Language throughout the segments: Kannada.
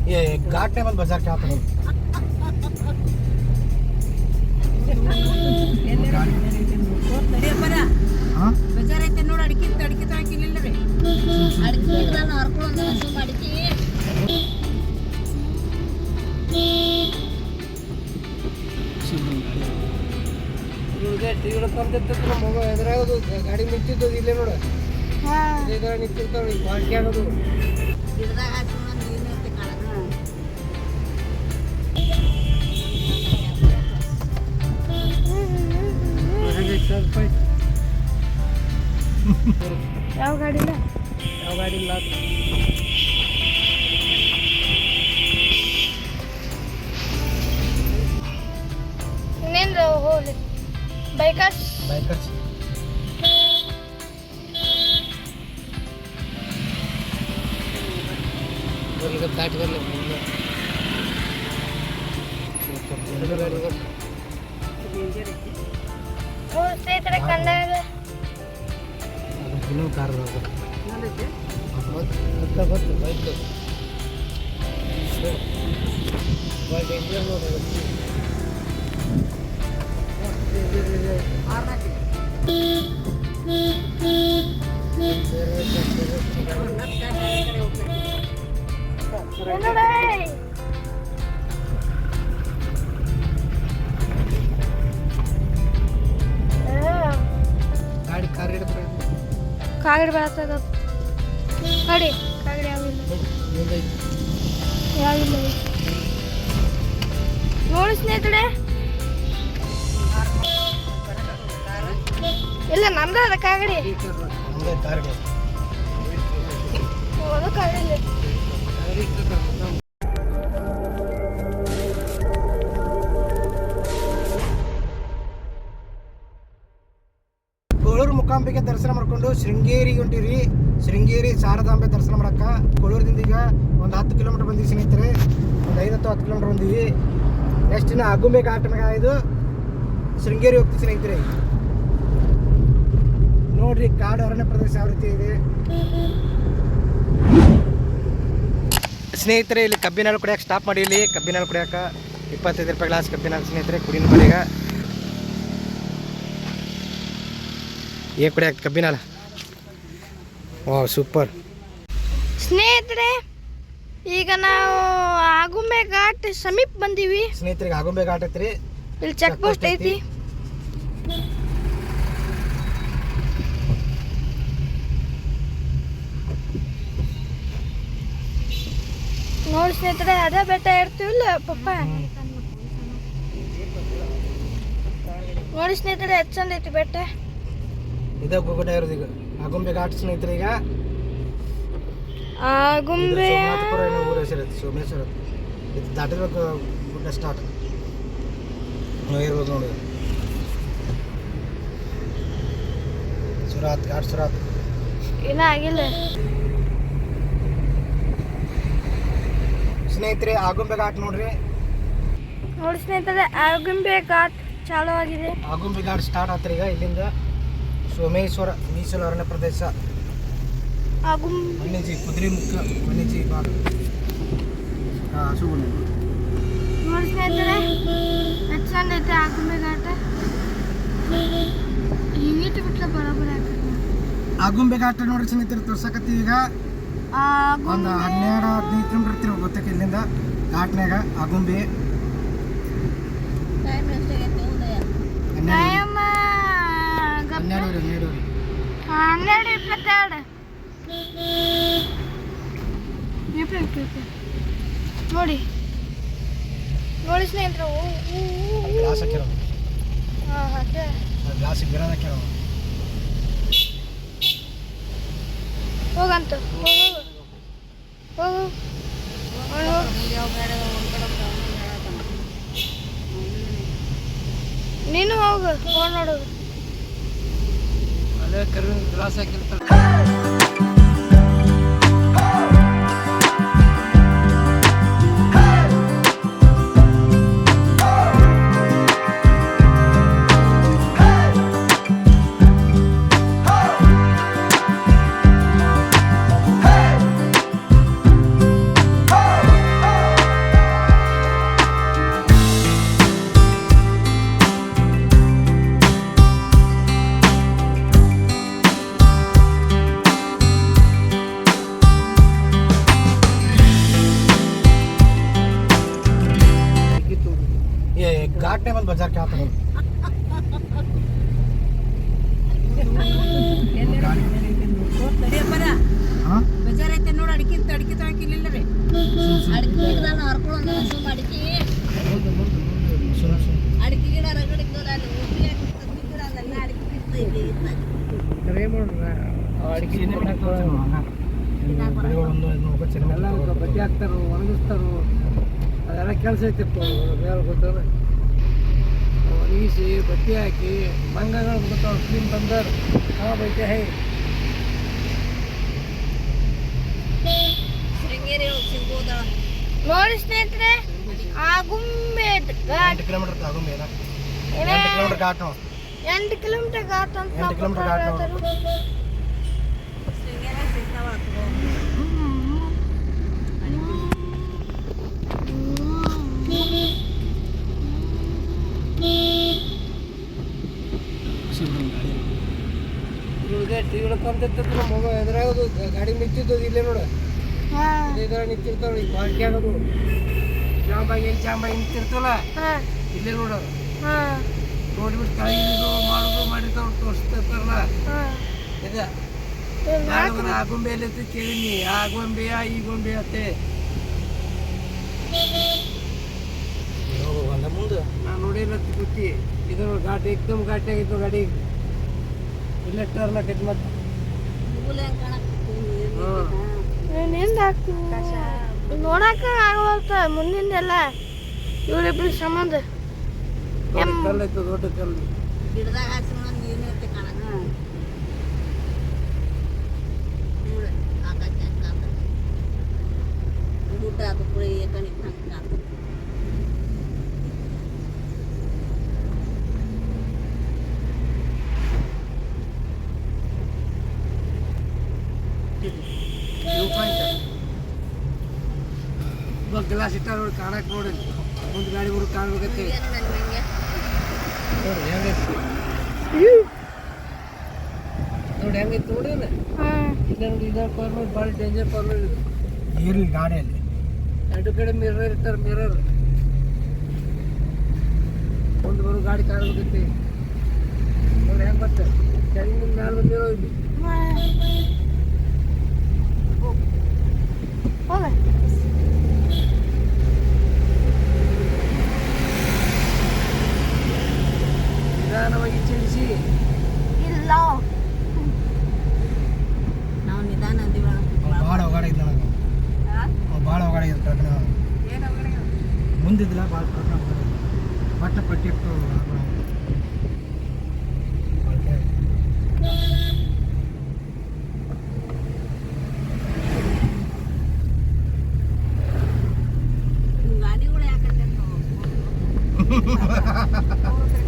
ये घाट में मत बाजार क्या आता है हाँ ಬಜಾರ್ ಐತೆ ನೋಡಿ ಅಡಿಕೆ ತಳಕಿಲ್ಲ ರೀ ಅಡಿಕೆ ಹರ್ಕೊಂಡು ಸುಮ್ಮ ಅಡಿಕೆ ಮಗ ಎದುರಾಗೋದು ಗಾಡಿ ನಿಂತಿದ್ದು ಇಲ್ಲೇ ನೋಡ ಇದ್ರ ನಿಂತಿರ್ತಾವ ಕ್ವಾಲಿಟಿ ಆಗೋದು ಗಿಡದಾಗ ಹಾಕೊಂಡು ನೀರು ಐತೆ ಕಾಣ ಯಾವ ಗಾಡಿ ಇಲ್ಲ ಇನ್ನೇನು ಹೋಗ್ಲಿ ಬೈಕರ್ಸ್ ಈಗ ಬ್ಯಾಟ್ ಬರಲಿ ಸ್ನೇಹಿತರೆ ಕಂಡಾಗ ಇನ್ನೂ ಕಾರ್ ಗೊತ್ತು ಬೈಕ್ ಗಾಡಿ ಕಾರ್ ಕಾಗಡಿ ಬರತ್ತದ ಗಾಡಿ ಯಾವಿಲ್ಲ ನೋಡಿ ಸ್ನೇಹಿತರೆ ಇಲ್ಲ ನಮ್ದು ಅದ ಕಾಗಡಿ ಅದು ಕಾಗಡಿ ಕೋಳೂರು ಮುಕಾಂಬಿಕೆ ದರ್ಶನ ಮಾಡ್ಕೊಂಡು ಶೃಂಗೇರಿಗೆ ಹೊಂಟಿವ್ರಿ. ಶೃಂಗೇರಿ ಶಾರದಾಂಬೆ ದರ್ಶನ ಮಾಡಕ್ಕ ಕೋಳೂರದಿಂದ ಈಗ ಒಂದು 10 ಕಿಲೋಮೀಟರ್ ಬಂದಿವಿ ಸ್ನೇಹಿತರೆ. ಒಂದು 5-10 ಕಿಲೋಮೀಟರ್ ಬಂದಿವಿ. ನೆಕ್ಸ್ಟ್ ಇನ್ನು ಆಗುಂಬೆ ಘಾಟ್ ಮ್ಯಾಗ ಇದು ಶೃಂಗೇರಿ ಹೋಗ್ತೀವಿ ಸ್ನೇಹಿತರೆ. ನೋಡ್ರಿ ಕಾಡು ಅರಣ್ಯ ಪ್ರದೇಶ ಯಾವ ರೀತಿ ಇದೆ ಸ್ನೇಹಿತರೆ. ಇಲ್ಲಿ ಕಬ್ಬಿನ ಹಾಲು ಕುಡಿಯೋಕೆ ಸ್ಟಾಪ್ ಮಾಡಿ. ಇಲ್ಲಿ ಕಬ್ಬಿನ ಹಾಲು ಕುಡಿಯೋಕೆ 25 ರೂಪಾಯಿ ಗ್ಲಾಸ್ ಕಬ್ಬಿನ ಹಾಲು ಸ್ನೇಹಿತರೆ. ಕುಡಿನ ಬರೀಗ ಕುಡಿಯೋಕೆ ಕಬ್ಬಿನ ಹಾಲು. ವಾವ್ ಸೂಪರ್ ಸ್ನೇಹಿತರೆ. ಈಗ ನಾವು ಆಗುಂಬೆ ಘಾಟ್ ಸಮೀಪ ಬಂದೀವಿ ಸ್ನೇಹಿತರಿಗೆ. ಆಗುಂಬೆ ಘಾಟ್ ಐತ್ರಿ. ಇಲ್ಲಿ ಚೆಕ್ ಪೋಸ್ಟ್ ಐತಿ. ನೋಡಿ ಸ್ನೇಹಿತರೆ, ಅದೇ ಬೆಟ್ಟ ಇರ್ತೀವಿಲ್ಲ ಪಪ್ಪ. ನೋಡಿ ಸ್ನೇಹಿತರೆ, ಎಷ್ಟು ಚಂದ ಐತಿ ಬೆಟ್ಟ. ಇದಾಗ ಗುಡ್ಡ ಇರೋದು ಈಗ ಆಗುಂಬೆ ಘಾಟ್ ಸ್ನೇಹಿತರೆ. ಈಗ ಆಗುಂಬೆ ಸೋಮನಾಥಪುರ ಏನೋ ಊರ ಹೆಸರು ಸೋಮೇಶ್ವರ. ಇದು ದಾಟಿರ್ಬೇಕು ಗುಡ್ಡ ಸ್ಟಾರ್ಟ್ ಇರ್ಬೋದು ನೋಡಿ. ಸುರಾತ್ ಘಾಟ್ ಸುರಾತ್ ಇನ್ನೂ ಆಗಿಲ್ಲ ಸ್ನೇಹಿತರೆ. ಆಗುಂಬೆ ಘಾಟ್ ನೋಡ್ರಿ. ನೋಡಿ ಸ್ನೇಹಿತರೆ, ಆಗುಂಬೆ ಘಾಟ್ ಚಾಲು ಆಗಿದೆ. ಆಗುಂಬೆ ಘಾಟ್ ಸ್ಟಾರ್ಟ್ ಆತ್ರಿ ಈಗ. ಇಲ್ಲಿಂದ ಸೋಮೇಶ್ವರ ಮೀಸಲು ಅರಣ್ಯ ಪ್ರದೇಶ. ವನ್ಯಜೀವಿ ಕುದುರೆಮುಖ ವನ್ಯಜೀವಿ ಭಾಗ. ನೋಡಿ ಸ್ನೇಹಿತರೆ, ಎಷ್ಟು ಚಂದ ಐತೆ ಆಗುಂಬೆ ಘಾಟ್. ಹಿಂಗಿಟ್ಟು ಬಿಟ್ರೆ ಬರೋಬ್ಬರಿ ಆಗ್ತದೆ. ಆಗುಂಬೆ ಘಾಟ್ ನೋಡ್ರಿ ಸ್ನೇಹಿತರೆ, ತೋರ್ಸಕತ್ತೀವಿ ಈಗ. ಒಂದು 12-15 ಕಿಲೋಮೀಟರ್ ಇರ್ತೀವಿ ಗೊತ್ತಕ್ಕೆ ಇಲ್ಲಿಂದ ಘಾಟ್ನ್ಯಾಗ ಆಗುಂಬೆ. ಟೈಮ್ 12 12:22 ನೋಡಿ ನೋಡಿ ಸ್ನೇಹಿತರು. ಗ್ಲಾಸ್ ಹಾಕ್ಯಾರ. ಅದೇ ಗ್ಲಾಸ್ ಬಿರೋದು ಹಾಕ್ಯಾರ. ಹೋಗಂತ ಹೋಗು. ನೀನು ಹೋಗು, ಫೋನ್ ನೋಡೋದು. ಅದೇ ಕರಿನ ಗ್ಲಾಸ್ ಹಾಕಿರ್ತಾರೆ. ಒಟ್ಟೆ ಬಂದು ಬಜಾರ್ ಕೇಳ್ತಾರೆ ಹಾಂ ಬಜಾರ್ ಐತೆ ನೋಡಿ ಅಡಿಕೆ ತಗೊಳಕಿಲ್ಲ ರೀ ಅಡಿಕೆ ಗಿಡದಾನ ಹರ್ಕೊಳ್ಳೋಣ ಸುಮ್ಮ ಅಡಿಕೆ ಅಡಿಕೆ ಗಿಡ ರಗಡಿದ್ದಲ್ಲ ಅಲ್ಲಿ ಗಿಡ ಅಲ್ಲ ಅಡಿಕೆ ಗಿಡ ಇಲ್ಲಿ ಎಲ್ಲ ಬಡ್ಡಿ ಹಾಕ್ತಾರೋ ಒಣಗಿಸ್ತಾರೋ ಅದೆಲ್ಲ ಕೆಲಸ ಐತಿಪ್ಪ ಮೇಲೆ ಗೊತ್ತದ ಒಣಗಿಸಿ ಬಡ್ಡಿ ಹಾಕಿ ಮಂಗಗಳು ಬರ್ತಾವ ಕ್ಲೀನ್ ಬಂದರು ಬೈತೆ ಹೈ ಶೃಂಗೇರಿ ಸಿಗ್ಬೋದ ನೋಡಿ ಸ್ನೇಹಿತರೆ Agumbe 8 kilometre Agumbe 8 kilometre ghat 8 kilometre ghat ಅಂತ 8 ಕಿಲೋಮೀಟರ್ ಘಾಟ್ ಶೃಂಗೇರಿ ಸಿಗ್ತಾವ ಟಿವಿ ಕಂತಿರ್ತೈತಿ ಮಗ ಎದುರಾಗೋದು ಗಾಡಿ ನಿಂತಿದ್ದು ಇಲ್ಲೇ ನೋಡು ಇದ್ರ ನಿಂತಿರ್ತಾವ ಈಗ ಬಾಲ್ಟಿ ಆಗೋದು ಜಾಂಬಾಗಿ ನಿಂತಿರ್ತಲ್ಲ ಇಲ್ಲೇ ನೋಡು ನೋಡ್ಬಿಟ್ಟು ಕಳಿಯೋದು ಮಾಡೋದು ಮಾಡಿರ್ತಾವ ತೋರಿಸ್ತಿರ್ತಾರಲ್ಲ ಇದೆ ಆ ಗೊಂಬೆ ಎಲ್ಲಿ ಕೇಳಿನಿ ಆ ಗೊಂಬೆಯ ಈ ಗೊಂಬೆ ಅತ್ತೆ ಮುಂದೆ ನಾನು ನೋಡಿಲ್ಲ ಗೊತ್ತಿ ಇದು ಘಾಟಿ ಏಕ್ದಮ್ ಘಾಟಿ ಆಗಿತ್ತು ಗಾಡಿ ಇಲ್ಲೇ ಟರ್ನ್ ಆಕೈತಿ ಮತ್ತೆ ನೋಡಕ ಆಗವಲ್ತ ಮುಂದಿಂದೆಲ್ಲ ಇವರಿಬ್ರು ಸಂಬಂಧ ಕಲ್ಲು ಐತೆ ದೊಡ್ಡ ಕಲ್ಲು ಗಿಡದಾಗ ಹಾಕ್ಸಿ ನೀನು ಇರ್ತಿ ಕಾಣ ನೋಡು ಆಕಾಶ ಗುಡ್ಡ ಅದು ಪುಳಿ ಕಣಿ ಹಂಗೆ ಗ್ಲಾಸ್ ಇಟ್ಟ ನೋಡಿ ಕಾಣಕ್ ನೋಡಿ ಮುಂದೆ ಗಾಡಿ ಹುಡುಗ ಕಾಣ್ಬೇಕೈತಿ ನೋಡಿ ಹೆಂಗೈತಿ ನೋಡಿ ಹೆಂಗೈತಿ ನೋಡಿ ಇಲ್ಲ ನೋಡಿ ಇದ ಕಾರ್ನರ್ ಭಾಳ ಡೇಂಜರ್ ಕಾರ್ನರ್ ಇದು ಇರಲಿ ಗಾಡಿಯಲ್ಲಿ ಎರಡು ಕಡೆ ಮಿರರ್ ಇರ್ತಾರೆ ಮಿರರ್ ಮುಂದೆ ಬರೋ ಗಾಡಿ ಕಾಣ್ಬೇಕೈತಿ ನೋಡಿ ಹೆಂಗೆ ಬರ್ತಾರೆ ಕೆಳಗಿನ ಮ್ಯಾಲ ಬಂದಿರೋ ಇಲ್ಲಿ ಹೋಗ ನಿಧಾನವಾಗಿ ಚಲಿಸಿ ಇಲ್ಲ ನಾವು ನಿಧಾನ ಅಂದಿವ ಭಾಳ ಹೊಗಾಡಿದ್ ನನಗೆ ಭಾಳ ಹೊಗಾಡಿದ್ ಪ್ರಕರಣ ಮುಂದಿದ್ದಿಲ್ಲ ಭಾಳ ಪ್ರಕರಣ ಬಟ್ಟೆ ಪಟ್ಟಿ ಇಟ್ಟು ಗಾಡಿಗಳು ಯಾಕಂತ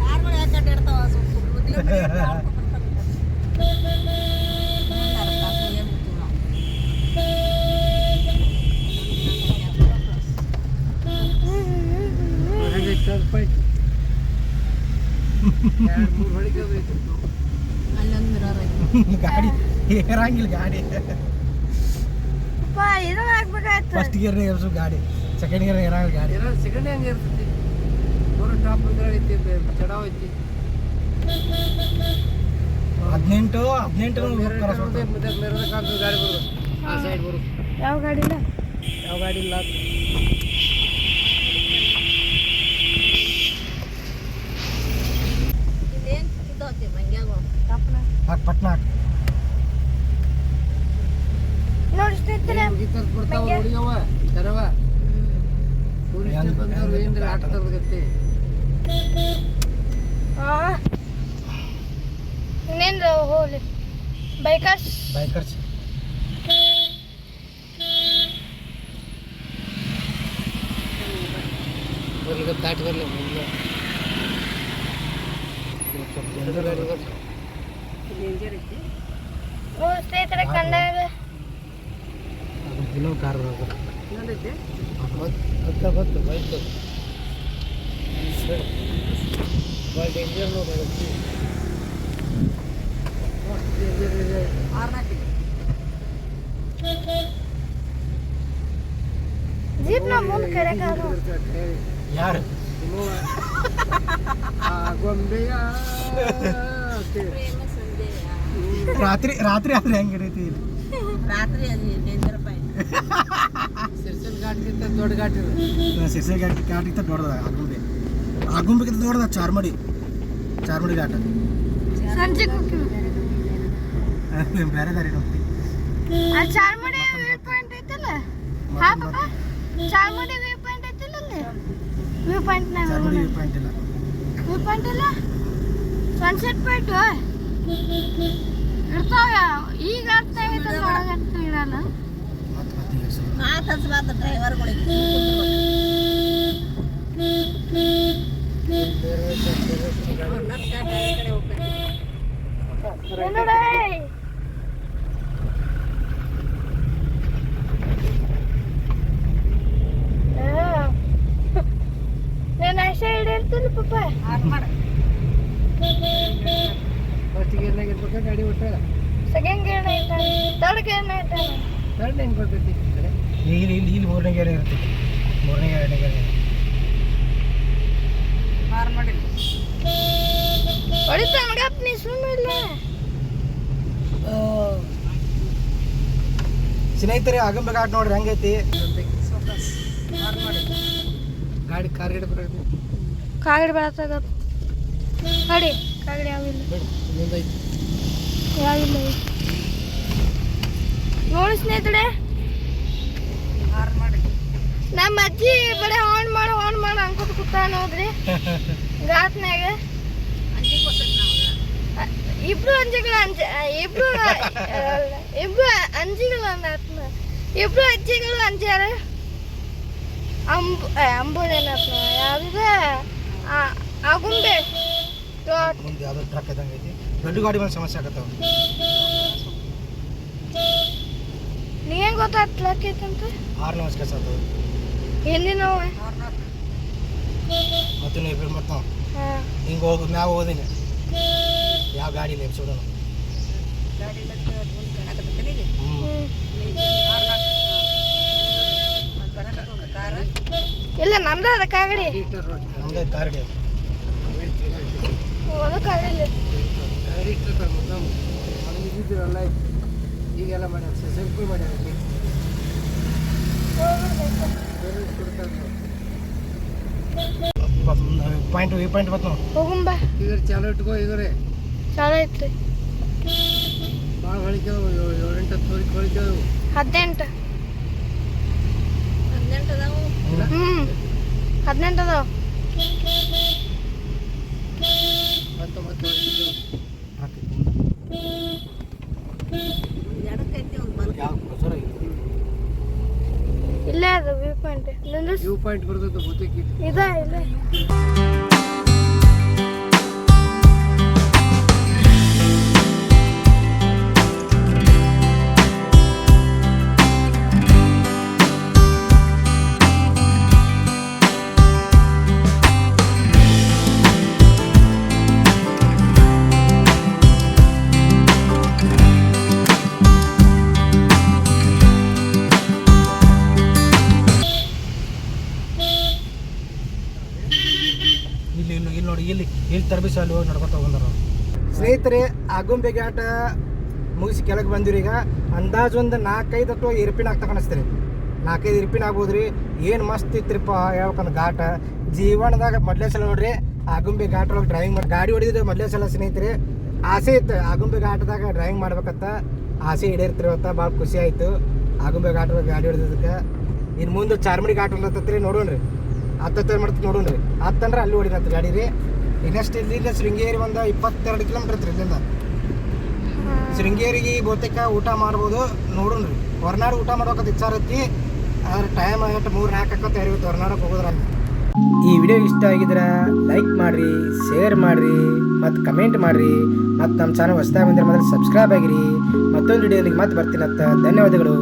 ಕಾರ್ಗಳು ಯಾಕಂತ ಇರ್ತಾವ ಅಲ್ಲೊಂದು ಮಿರರ್ ಐತಿ ಗಾಡಿ ಏರಂಗಿಲ್ಲ ಗಾಡಿ ಇದು ಹಾಕ್ಬೇಕಾಯ್ತು ಫಸ್ಟ್ ಗೇರ್ ಏರ್ಸು ಗಾಡಿ ಸೆಕೆಂಡ್ ಗೇರ್ ಏರಂಗಿಲ್ಲ ಗಾಡಿ ಸೆಕೆಂಡ್ ಹೆಂಗೆ ಇರ್ತೈತಿ ಪೂರ ಟಾಪ್ ಐತಿ ಚಡಾವ್ ಐತಿ 18 ಗಾಡಿ ಬರೋದು ಆ ಸೈಡ್ ಬರೋದು ಯಾವ ಗಾಡಿ ಇಲ್ಲ ಯಾವ ಗಾಡಿ ಇಲ್ಲ ಇಲ್ಲೇನು ಸಿಕ್ಕಿದ್ದೋತಿ ಮಂಗ್ಯಾಗ ಪಟ್ನಾ ನೋಡಿ ಸ್ನೇಹಿತರೆ ಬರ್ತಾವ ನೋಡಿಯವ ತೆರವ ಟೂರಿಸ್ಟ್ ಬಂದವ್ರು ಏನ್ರ ಆಗ್ತದ ಗತಿ ಇನ್ನೇನು ಹೋಗ್ಲಿ ಬೈಕರ್ಸ್ ಬರ್ಲಿಕ್ಕೆ ದಾಟಿ ಬರಲಿ ಡೇಂಜರ್ ಐತಿ ಸ್ನೇಹಿತರೆ ಕಂಡಾಗ ಇನ್ನೂ ಕಾರ್ ನೋಡೈತೆ ಗೊತ್ತು ಬೈಕ್ ಭಾಳ ಡೇಂಜರ್ ನೋಡಿ ಡೇಂಜರ್ ಇದೆ ಜೀಪ್ ನಾ ಮುಂದೆ ಕರೆಕ್ಟ್ ಯಾರು ಗೊಂಬೆಯ ಪ್ರೇಮ ಸಂದೇಹ ರಾತ್ರಿ ರಾತ್ರಿ ಆದ್ರೆ ಹೆಂಗಿರೈತಿ ರಾತ್ರಿ ಅದು ಡೇಂಜರ್ ಪಾಯಿಂಟ್ ಸಿರ್ಸಲ್ ಘಾಟ್ಗಿಂತ ದೊಡ್ಡ ಘಾಟ್ ಇದು. ಸಿರ್ಸೆ ಘಾಟಿಗಿಂತ ದೊಡ್ಡದ ಆಗುಂಬೆಗಿಂತ ದೊಡ್ಡದ ಚಾರ್ಮಡಿ ಘಾಟ ಸಂಜೆಗೆ ಹೋಗ್ತೀವಿ ಬೇರೆ ದಾರಿ ಹೋಗ್ತೀವಿ ಆ ಚಾರ್ಮಡಿ ವ್ಯೂ ಪಾಯಿಂಟ್ ಐತಲ್ಲ ಹಾ ಪಾಪ ಚಾರ್ಮಡಿ ವ್ಯೂ ಪಾಯಿಂಟ್ ಐತಲ್ಲ ಅಲ್ಲಿ ವ್ಯೂ ಪಾಯಿಂಟ್ನಾಗ ಚಾರ್ಮಡಿ ವ್ಯೂ ಪಾಯಿಂಟ್ ಇಲ್ಲ ವ್ಯೂ ಪಾಯಿಂಟ್ ಇಲ್ಲ ಸನ್ಸೆಟ್ ಪಾಯಿಂಟ್ ಇರ್ತಾವ ಈಗ ಅರ್ಥ ಆಗೈತಲ್ಲ ಒಳಗಂತ ಇರಲ್ಲ ಮತ್ತೆ ಹೆಸರು ಮಾತಾಡ್ಸ್ಬಾರ್ದು ಡ್ರೈವರ್ಗಳಿಗೆ ಕಡೆ ಹೋಗ್ಬೇಕು ಏನೋಡೆ ನಾನು ಆಸೆ ಹಿಡಿಯಿರ್ತೀನಿ ಪಾಪ ಆನ್ ಮಾಡು ಫಸ್ಟಿಗೆ ಏನಾಗಿರ್ಬೇಕು ಗಾಡಿ ಒಟ್ಟು ಸೆಕೆಂಡ್ ಗೇರ್ ಐತಾನೆ ಥರ್ಡ್ ಗೇರ್ ಐತಾನೆ ಥರ್ಡ್ ಹೆಂಗೆ ಬರ್ತೈತಿ ಈ ಕಡೆ ಇಲ್ಲಿ ಮೂರನೇ ಗೇರ್ ಇರ್ತೈತಿ ಮೂರನೇ ಎರಡನೇ ಗೇರ್ ಆನ್ ಮಾಡಿ ಹೊಡಿತಾನ ಗಪ್ ನೀ ಸುಮ್ಮನಿಲ್ಲ ಸ್ನೇಹಿತರೆ ಆಗುಂಬೆ ಘಾಟ್ ನೋಡ್ರಿ ಹೆಂಗೈತಿ ಫೋಕಸ್ ಆನ್ ಮಾಡಿ ಗಾಡಿ ಕಾರ್ ಗಾಡಿ ಬರ್ತೈತಿ ಕಾಗಡಿ ಬೆಳತಾಗ ಗಾಡಿ ಕಾಗಡಿ ಯಾವಿಲ್ಲ ಇನ್ನೊಂದೈತಿ ಯಾವಿಲ್ಲ ನೋಡಿ ಸ್ನೇಹಿತರೆ ಆನ್ ಮಾಡಿ ನಮ್ಮ ಅಜ್ಜಿ ಬರೀ ಆನ್ ಮಾಡು ಅನ್ಕೋತ ಕೂತಾನ ನೋಡ್ರಿ ಘಾಟ್ನಾಗ ಅಂಜಿಗೆ ಬರ್ತೈತೆ ನಾವು ಇಬ್ರು ಅಂಜಿಗಳು ಅಂದಾತ್ಮ ಇಬ್ರು ಅಜ್ಜಿಗಳು ಅಂಜಾರ ಅಂಬೋದೇನತ್ಮ ಯಾವ್ದಿದೆ ಆಗುಂಬೆ ಮುಂದೆ ಯಾವ್ದೋ ಟ್ರಕ್ ಇದ್ದಂಗೆ ಐತಿ ದೊಡ್ಡ ಗಾಡಿ ಮೇಲೆ ಸಮಸ್ಯೆ ಆಗತ್ತಾವ ನೀ ಹೆಂಗ್ ಗೊತ್ತಾಗ್ತೈತಂತ ಆರು ನಮಸ್ಕಾರ ಸಾಕು ಹಿಂದಿನ ಮತ್ತೆ ನೀವು ಇಬ್ಬರು ಮಾಡ್ತಾವ ಹಾ ಹಿಂಗೆ ಮ್ಯಾಗ ಹೋಗೋದಿಲ್ಲ ಯಾವ ಗಾಡಿ ಇಲ್ಲ ಎಪ್ಸೋಡ ಗಾಡಿ ಕಣಕತ್ತೀನಿ ಕಾರ ಇಲ್ಲ ನಮ್ದ ಅದ ಕಾಗಡಿ ನಮ್ದೇ ಕಾರ್ ಗಾಡಿ ಅದಕ್ಕಾಗಲಿಲ್ಲ ಗಾಡಿ ಇಟ್ಟಿರ್ತಾರೆ ಮೊದಲು ಅವ್ನು ಇದ್ದಿದ್ರಲ್ಲ ಈಗೆಲ್ಲ ಮಾಡ್ಯಾರ ಸಿಂಪಲ್ ಮಾಡ್ಯಾರ ಪಾಯಿಂಟ್ ವ್ಯೂ ಪಾಯಿಂಟ್ ಬತ್ತು ಹೋಗುಂಬ ಈಗ ಚಾಲು ಇಟ್ಕೋ ಈಗರೆ ಚಾಲು ಐತ್ರಿ ಭಾಳ ಹೊಳಿಕೆವು 7-8 ಹೊಳಿಕೆವು 18 18 ಅದಾವು 18 ಅದಾವ 19 ಎಡಕ್ಕೈತಿ ಒಂದು ಬಲ್ ಯಾವ ಬಸರ ಇಲ್ಲೇ ಅದು ವ್ಯೂ ಪಾಯಿಂಟ್ ವ್ಯೂ ಪಾಯಿಂಟ್ ಬರ್ತೈತೆ ಬಹುತೇಕ ಇದ ಇಲ್ಲ ಇಲ್ಲಿ ನೋಡಿ ಇಲ್ಲಿ ತರಬಿಸಿ ಅಲ್ಲಿ ಹೋಗಿ ನಡ್ಕೊತ ಹೋಗ್ಬಂದಾರ ಸ್ನೇಹಿತರೆ ಆಗುಂಬೆ ಘಾಟ ಮುಗಿಸಿ ಕೆಳಗೆ ಬಂದಿರಿ ಈಗ ಅಂದಾಜು ಒಂದು 4-5 ಅಥವಾ ಇರ್ಪಿನ ಆಗ್ತಾ ಕಾಣಿಸ್ತೀರಿ 4-5 ಇರ್ಪಿನ ಆಗ್ಬೋದ್ರಿ ಏನು ಮಸ್ತ್ ಇತ್ರಿಪ್ಪ ಹೇಳ್ಬೇಕಂದ್ರೆ ಘಾಟ ಜೀವನದಾಗ ಮೊದಲೇ ಸಲ ನೋಡ್ರಿ ಆಗುಂಬೆ ಘಾಟ ಒಳಗೆ ಡ್ರೈವಿಂಗ್ ಮಾಡಿ ಗಾಡಿ ಹೊಡಿದ್ರೆ ಮೊದಲೇ ಸಲ ಸ್ನೇಹಿತರೆ ಆಸೆ ಇತ್ತು ಆಗುಂಬೆ ಘಾಟದಾಗ ಡ್ರೈವಿಂಗ್ ಮಾಡ್ಬೇಕಂತ ಆಸೆ ಈಡೇರ್ತಿರುವತ್ತ ಭಾಳ ಖುಷಿ ಆಯಿತು ಆಗುಂಬೆ ಘಾಟ ಒಳಗೆ ಗಾಡಿ ಹೊಡೆದಕ್ಕೆ ಇನ್ನು ಮುಂದೆ ಚಾರ್ಮಡಿ ಘಾಟ ಹತ್ತತ್ರಿ ನೋಡೋಣ್ರಿ ಹತ್ತತ್ತು ಮಾಡ್ತೀವಿ ನೋಡೋಣ್ರಿ ಹತ್ತಂದ್ರೆ ಅಲ್ಲಿ ಹೊಡಿನಂತ ಗಾಡಿ ರೀ ಇನ್ನಷ್ಟು ಇಲ್ಲಿಂದ ಶೃಂಗೇರಿ ಒಂದು 22 ಕಿಲೋಮೀಟ್ರ್ ಐತ್ರಿ ಇಲ್ಲಿಂದ ಶೃಂಗೇರಿಗೆ ಬಹುತೇಕ ಊಟ ಮಾಡ್ಬೋದು ನೋಡೋಣ್ರಿ ಹೊರನಾಡು ಊಟ ಮಾಡ್ಬೇಕಂತ ಇಚ್ಛಾ ಐತಿ ಆದ್ರೆ ಟೈಮ್ ಆಗತ್ತೆ 3-4 ಆಕತ್ತೆ ಇವತ್ತು ಹೊರನಾಡಕ್ಕೆ ಹೋಗೋದ್ರ ಈ ವಿಡಿಯೋ ಇಷ್ಟ ಆಗಿದ್ರೆ ಲೈಕ್ ಮಾಡಿರಿ ಶೇರ್ ಮಾಡಿರಿ ಮತ್ತು ಕಮೆಂಟ್ ಮಾಡಿರಿ ಮತ್ತು ನಮ್ಮ ಚಾನಲ್ ಹೊಸದಾಗಿ ಬಂದರೆ ಮೊದಲು ಸಬ್ಸ್ಕ್ರೈಬ್ ಆಗಿರಿ ಮತ್ತೊಂದು ವಿಡಿಯೋಲಿಗೆ ಮತ್ತೆ ಬರ್ತೀನಂತ ಧನ್ಯವಾದಗಳು.